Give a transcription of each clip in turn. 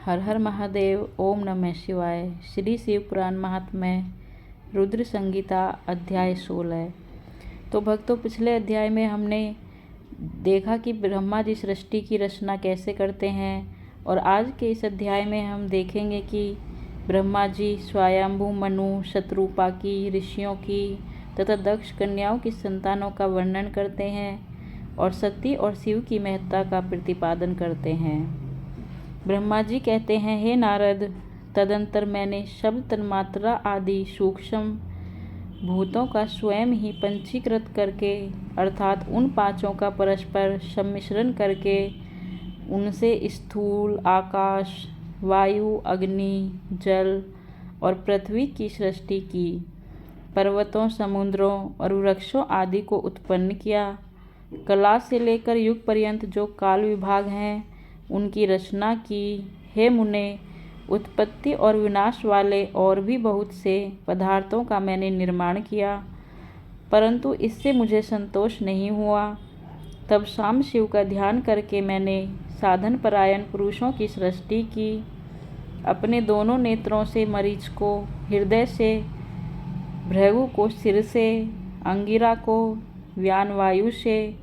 हर हर महादेव। ओम नमः शिवाय। श्री शिव पुराण महात्म्य रुद्र संगीता अध्याय 16। तो भक्तों, पिछले अध्याय में हमने देखा कि ब्रह्मा जी सृष्टि की रचना कैसे करते हैं, और आज के इस अध्याय में हम देखेंगे कि ब्रह्मा जी स्वयंभू मनु, शत्रुपा की, ऋषियों की तथा दक्ष कन्याओं की संतानों का वर्णन करते हैं और सती और शिव की महत्ता का प्रतिपादन करते हैं। ब्रह्मा जी कहते हैं, हे नारद, तदंतर मैंने शब्द, तन्मात्रा आदि सूक्ष्म भूतों का स्वयं ही पंचीकृत करके, अर्थात उन पांचों का परस्पर सम्मिश्रण करके उनसे स्थूल आकाश, वायु, अग्नि, जल और पृथ्वी की सृष्टि की, पर्वतों, समुद्रों और वृक्षों आदि को उत्पन्न किया। कला से लेकर युग पर्यंत जो काल विभाग हैं उनकी रचना की। हे मुने, उत्पत्ति और विनाश वाले और भी बहुत से पदार्थों का मैंने निर्माण किया, परंतु इससे मुझे संतोष नहीं हुआ। तब शाम शिव का ध्यान करके मैंने साधन परायण पुरुषों की सृष्टि की। अपने दोनों नेत्रों से मरीच को, हृदय से भृगु को, सिर से अंगिरा को, व्यान वायु से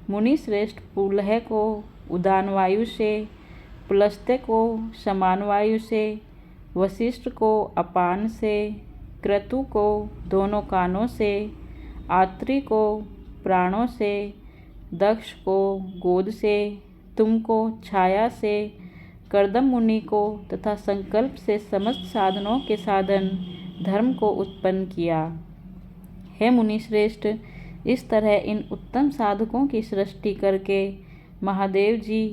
मुनि श्रेष्ठ पुलह को, उदान वायु से पुलस्त्य को, समान वायु से वशिष्ठ को, अपान से क्रतु को, दोनों कानों से आत्री को, प्राणों से दक्ष को, गोद से तुमको, छाया से कर्दम मुनि को तथा संकल्प से समस्त साधनों के साधन धर्म को उत्पन्न किया। हे मुनि श्रेष्ठ, इस तरह इन उत्तम साधकों की सृष्टि करके महादेव जी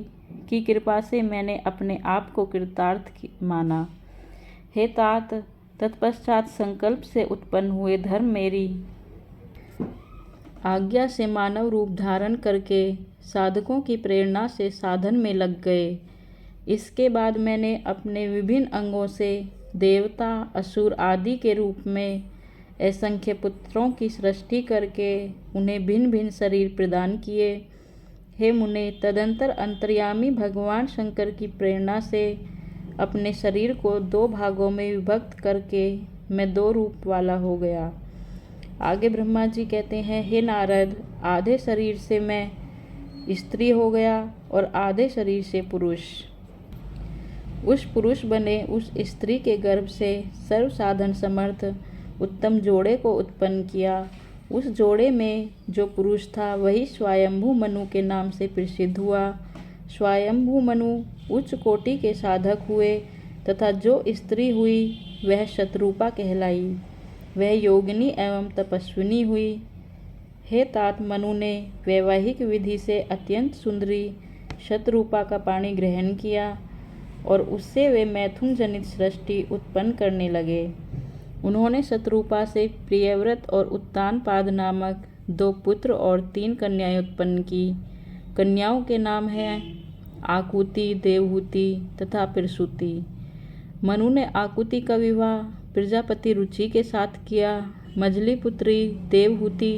की कृपा से मैंने अपने आप को कृतार्थ माना। हे तात, तत्पश्चात संकल्प से उत्पन्न हुए धर्म मेरी आज्ञा से मानव रूप धारण करके साधकों की प्रेरणा से साधन में लग गए। इसके बाद मैंने अपने विभिन्न अंगों से देवता, असुर आदि के रूप में असंख्य पुत्रों की सृष्टि करके उन्हें भिन्न भिन्न शरीर प्रदान किए। हे मुने, तदंतर अंतर्यामी भगवान शंकर की प्रेरणा से अपने शरीर को 2 भागों में विभक्त करके मैं 2 रूप वाला हो गया। आगे ब्रह्मा जी कहते हैं, हे नारद, आधे शरीर से मैं स्त्री हो गया और आधे शरीर से पुरुष। उस पुरुष बने उस स्त्री के गर्भ से सर्व साधन समर्थ उत्तम जोड़े को उत्पन्न किया। उस जोड़े में जो पुरुष था वही स्वयंभू मनु के नाम से प्रसिद्ध हुआ। स्वयंभू मनु उच्च कोटि के साधक हुए तथा जो स्त्री हुई वह शत्रुपा कहलाई। वह योगिनी एवं तपस्विनी हुई। हे तात, मनु ने वैवाहिक विधि से अत्यंत सुंदरी शत्रुपा का पाणी ग्रहण किया और उससे वे मैथुन जनित सृष्टि उत्पन्न करने लगे। उन्होंने शत्रुपा से प्रियव्रत और उत्तानपाद नामक 2 पुत्र और 3 कन्याएं उत्पन्न की। कन्याओं के नाम हैं आकुति, देवहूति तथा प्रसूति। मनु ने आकुति का विवाह प्रजापति रुचि के साथ किया। मझली पुत्री देवहूति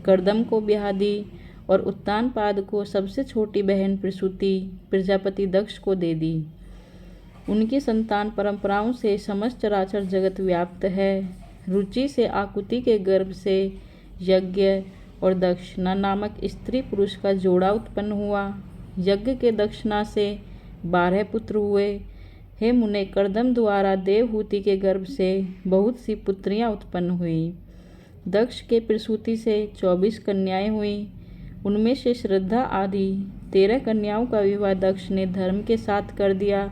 कर्दम को ब्याह दी और उत्तानपाद को सबसे छोटी बहन प्रसूति प्रजापति दक्ष को दे दी। उनकी संतान परंपराओं से समस्त चराचर जगत व्याप्त है। रुचि से आकुति के गर्भ से यज्ञ और दक्षिणा नामक स्त्री पुरुष का जोड़ा उत्पन्न हुआ। यज्ञ के दक्षिणा से 12 पुत्र हुए। हे मुने, कर्दम द्वारा देवहूति के गर्भ से बहुत सी पुत्रियां उत्पन्न हुई। दक्ष के प्रसूति से 24 कन्याएं हुई। उनमें से श्रद्धा आदि 13 कन्याओं का विवाह दक्ष ने धर्म के साथ कर दिया।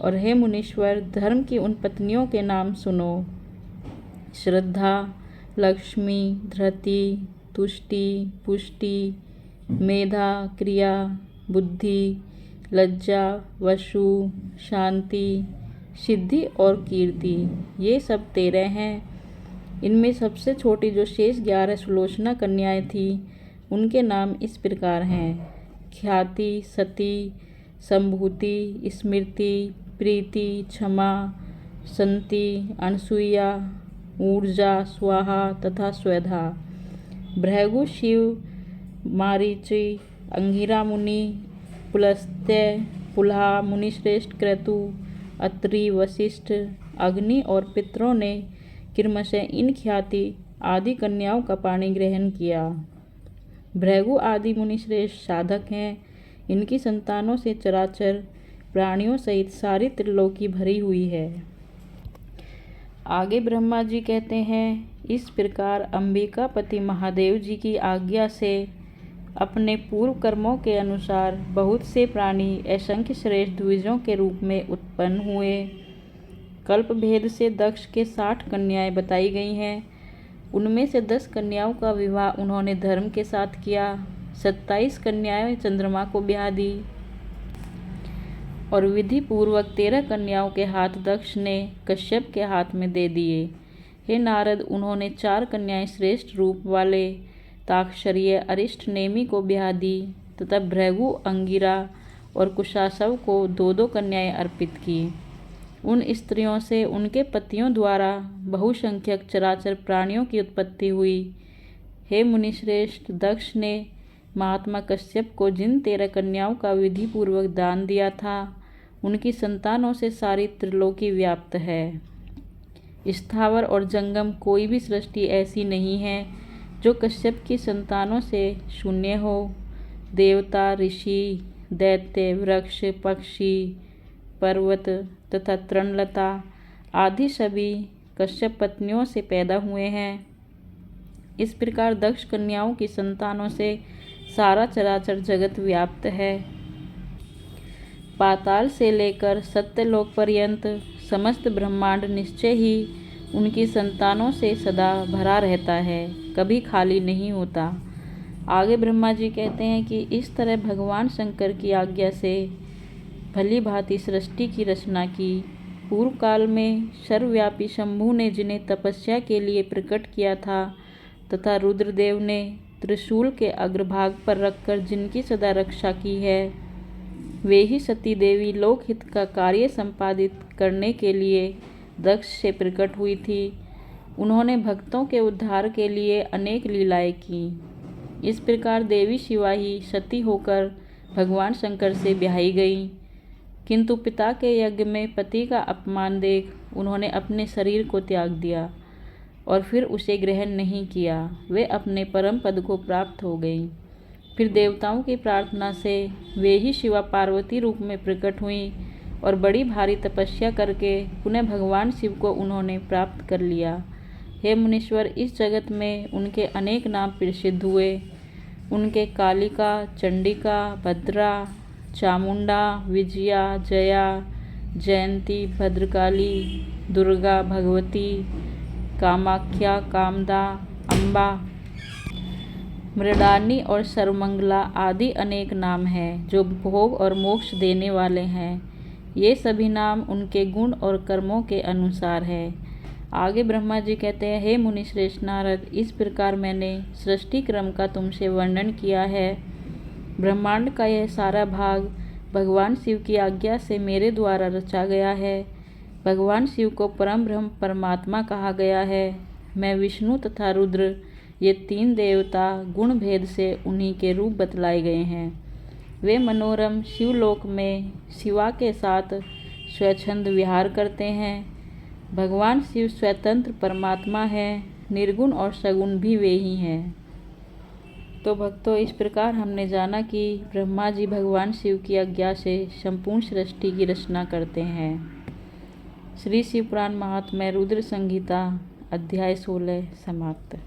और हे मुनीश्वर, धर्म की उन पत्नियों के नाम सुनो: श्रद्धा, लक्ष्मी, धृति, तुष्टि, पुष्टि, मेधा, क्रिया, बुद्धि, लज्जा, वसु, शांति, सिद्धि और कीर्ति। ये सब 13 हैं। इनमें सबसे छोटी जो शेष 11 सुलोचना कन्याएं थीं उनके नाम इस प्रकार हैं: ख्याति, सती, संभूति, स्मृति, प्रीति, क्षमा, संति, अनसुईया, ऊर्जा, स्वाहा तथा स्वधा। भृगु, शिव, मारीचि, अंगिरा मुनि, पुलस्त्य, पुलहा, मुनिश्रेष्ठ क्रतु, अत्रि, वशिष्ठ, अग्नि और पितरों ने क्रमशः इन ख्याति आदि कन्याओं का पाणी ग्रहण किया। भृगु आदि मुनिश्रेष्ठ साधक हैं। इनकी संतानों से चराचर प्राणियों सहित सारी त्रिलोकी भरी हुई है। आगे ब्रह्मा जी कहते हैं, इस प्रकार अंबिकापति महादेव जी की आज्ञा से अपने पूर्व कर्मों के अनुसार बहुत से प्राणी असंख्य श्रेष्ठ द्विजों के रूप में उत्पन्न हुए। कल्प भेद से दक्ष के 60 कन्याएं बताई गई हैं। उनमें से 10 कन्याओं का विवाह उन्होंने धर्म के साथ किया। 27 कन्याएं चंद्रमा को ब्याह दी और विधि पूर्वक 13 कन्याओं के हाथ दक्ष ने कश्यप के हाथ में दे दिए। हे नारद, उन्होंने 4 कन्याएं श्रेष्ठ रूप वाले ताक्षरीय अरिष्ट नेमि को ब्याह दी तथा भृगु, अंगिरा और कुशासव को 2-2 कन्याएं अर्पित की। उन स्त्रियों से उनके पतियों द्वारा बहुसंख्यक चराचर प्राणियों की उत्पत्ति हुई। हे मुनिश्रेष्ठ, दक्ष ने महात्मा कश्यप को जिन 13 कन्याओं का विधि पूर्वक दान दिया था, उनकी संतानों से सारी त्रिलोकी व्याप्त है। स्थावर और जंगम कोई भी सृष्टि ऐसी नहीं है जो कश्यप की संतानों से शून्य हो। देवता, ऋषि, दैत्य, वृक्ष, पक्षी, पर्वत तथा तृणलता आदि सभी कश्यप पत्नियों से पैदा हुए हैं। इस प्रकार दक्ष कन्याओं की संतानों से सारा चराचर जगत व्याप्त है। पाताल से लेकर सत्यलोक पर्यंत समस्त ब्रह्मांड निश्चय ही उनकी संतानों से सदा भरा रहता है, कभी खाली नहीं होता। आगे ब्रह्मा जी कहते हैं कि इस तरह भगवान शंकर की आज्ञा से भली भांति सृष्टि की रचना की। पूर्व काल में सर्वव्यापी शंभु ने जिन्हें तपस्या के लिए प्रकट किया था तथा रुद्रदेव ने त्रिशूल के अग्रभाग पर रखकर जिनकी सदा रक्षा की है, वे ही सती देवी लोकहित का कार्य संपादित करने के लिए दक्ष से प्रकट हुई थी। उन्होंने भक्तों के उद्धार के लिए अनेक लीलाएं की। इस प्रकार देवी शिवा ही सती होकर भगवान शंकर से ब्याही गई, किंतु पिता के यज्ञ में पति का अपमान देख उन्होंने अपने शरीर को त्याग दिया और फिर उसे ग्रहण नहीं किया। वे अपने परम पद को प्राप्त हो गई। फिर देवताओं की प्रार्थना से वे ही शिवा पार्वती रूप में प्रकट हुई और बड़ी भारी तपस्या करके पुनः भगवान शिव को उन्होंने प्राप्त कर लिया। हे मुनीश्वर, इस जगत में उनके अनेक नाम प्रसिद्ध हुए। उनके कालिका, चंडिका, भद्रा, चामुंडा, विजया, जया, जयंती, भद्रकाली, दुर्गा, भगवती, कामाख्या, कामदा, अम्बा, मृडानी और सर्वमंगला आदि अनेक नाम हैं जो भोग और मोक्ष देने वाले हैं। ये सभी नाम उनके गुण और कर्मों के अनुसार है। आगे ब्रह्मा जी कहते हैं, हे मुनिश्रेष्ठ नारद, इस प्रकार मैंने सृष्टि क्रम का तुमसे वर्णन किया है। ब्रह्मांड का यह सारा भाग भगवान शिव की आज्ञा से मेरे द्वारा रचा गया है। भगवान शिव को परम ब्रह्म परमात्मा कहा गया है। मैं विष्णु तथा रुद्र, ये 3 देवता गुण भेद से उन्हीं के रूप बतलाए गए हैं। वे मनोरम शिवलोक में शिवा के साथ स्वच्छंद विहार करते हैं। भगवान शिव स्वतंत्र परमात्मा है, निर्गुण और सगुण भी वे ही हैं। तो भक्तों, इस प्रकार हमने जाना कि ब्रह्मा जी भगवान शिव की आज्ञा से संपूर्ण सृष्टि की रचना करते हैं। श्री शिव पुराण महात्म्य रुद्र संहिता अध्याय 16 समाप्त।